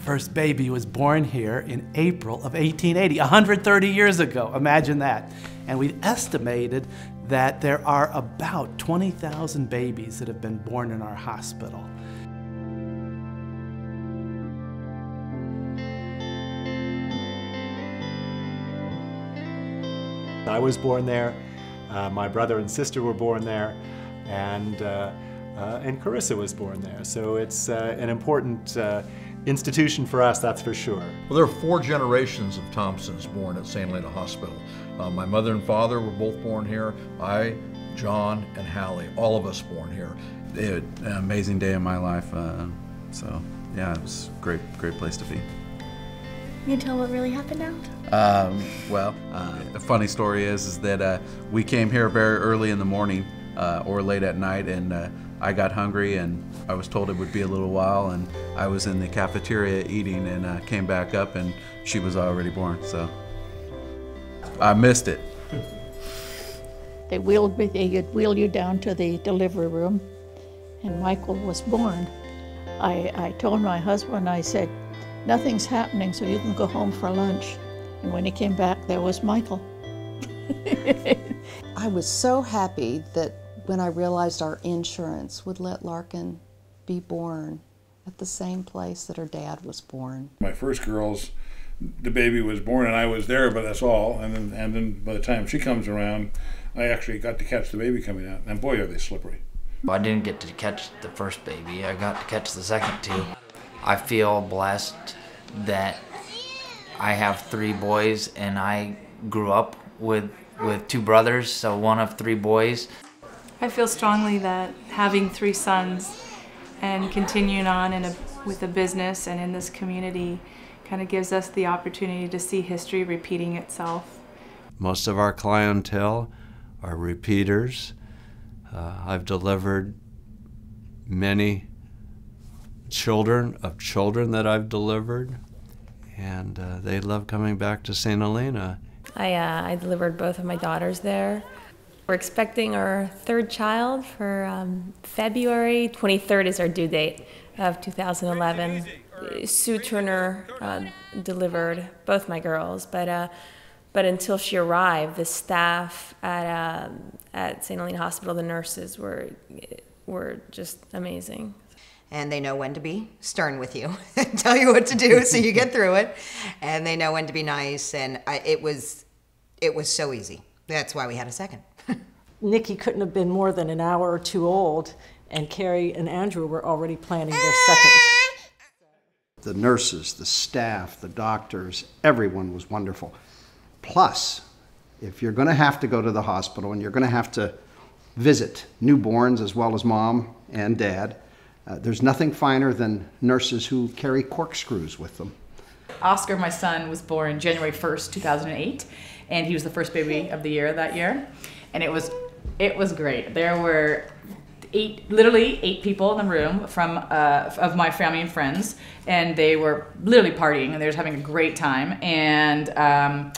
first baby was born here in April of 1880, 130 years ago. Imagine that. And we've estimated that there are about 20,000 babies that have been born in our hospital. I was born there, my brother and sister were born there, and CARISSA was born there. So it's an important institution for us, that's for sure. Well, there are 4 generations of Thompsons born at St. Helena Hospital. My mother and father were both born here. I, John, and Hallie, all of us born here. It was an amazing day in my life. So yeah, it was a great place to be. Can you tell what really happened now? The funny story is that we came here very early in the morning or late at night, and I got hungry, and I was told it would be a little while, and I was in the cafeteria eating, and came back up, and she was already born, so I missed it. They would wheel you down to the delivery room, and Michael was born. I told my husband, I said, nothing's happening, so you can go home for lunch. And when he came back, there was Michael. I was so happy that when I realized our insurance would let Larkin be born at the same place that her dad was born. My first girl's, the baby was born and I was there, but that's all. And then by the time she comes around, I actually got to catch the baby coming out. And boy, are they slippery. I didn't get to catch the first baby. I got to catch the second 2. I feel blessed that I have 3 boys, and I grew up with 2 brothers, so one of 3 boys. I feel strongly that having 3 sons and continuing on with a business and in this community kind of gives us the opportunity to see history repeating itself. Most of our clientele are repeaters. I've delivered many children that I've delivered, and they love coming back to St. Helena. I delivered both of my daughters there. We're expecting our 3rd child for February 23rd is our due date of 2011. Sue Turner delivered both my girls, but until she arrived, the staff at St. Helena Hospital, the nurses were just amazing. And they know when to be stern with you, tell you what to do so you get through it. And they know when to be nice, and it was so easy. That's why we had a second. Nikki couldn't have been more than an hour or 2 old, and Kerry and Andrew were already planning their second. The nurses, the staff, the doctors, everyone was wonderful. Plus, if you're going to have to go to the hospital and you're going to have to visit newborns as well as mom and dad, there's nothing finer than nurses who carry corkscrews with them. Oscar, my son, was born January 1st, 2008, and he was the first baby of the year that year. And it was great. There were literally eight people in the room from of my family and friends, and they were literally partying, and they were having a great time. And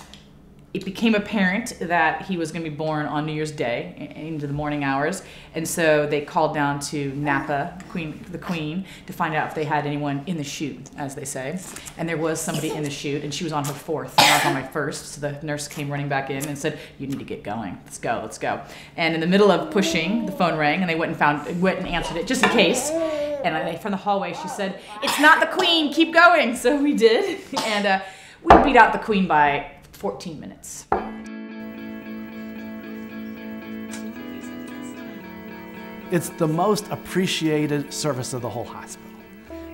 it became apparent that he was going to be born on New Year's Day into the morning hours, and so they called down to Napa, the Queen, to find out if they had anyone in the chute, as they say. And there was somebody in the chute, and she was on her 4th, and I was on my 1st. So the nurse came running back in and said, "You need to get going. Let's go, let's go." And in the middle of pushing, the phone rang, and they went and answered it just in case. And from the hallway, she said, "It's not the Queen. Keep going." So we did, and we beat out the Queen by 14 minutes. It's the most appreciated service of the whole hospital.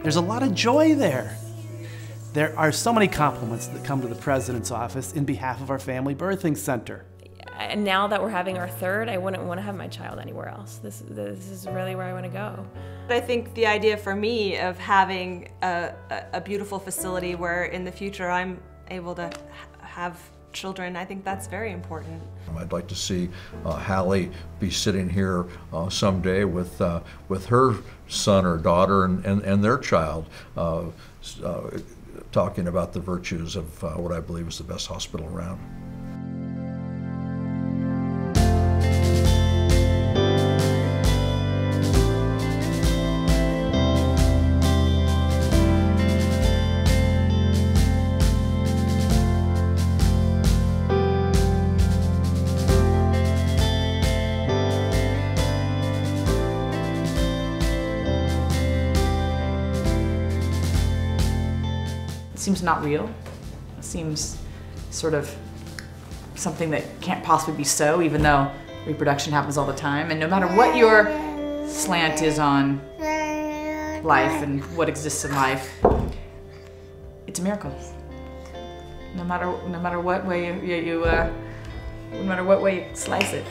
There's a lot of joy there. There are so many compliments that come to the president's office in behalf of our family birthing center. And now that we're having our 3rd, I wouldn't want to have my child anywhere else. This is really where I want to go. I think the idea for me of having a beautiful facility where in the future I'm able to have children, I think that's very important. I'd like to see Hallie be sitting here someday with her son or daughter and their child talking about the virtues of what I believe is the best hospital around. seems not real. It seems sort of something that can't possibly be so, even though reproduction happens all the time. And no matter what your slant is on life and what exists in life, it's a miracle. No matter what way no matter what way you slice it.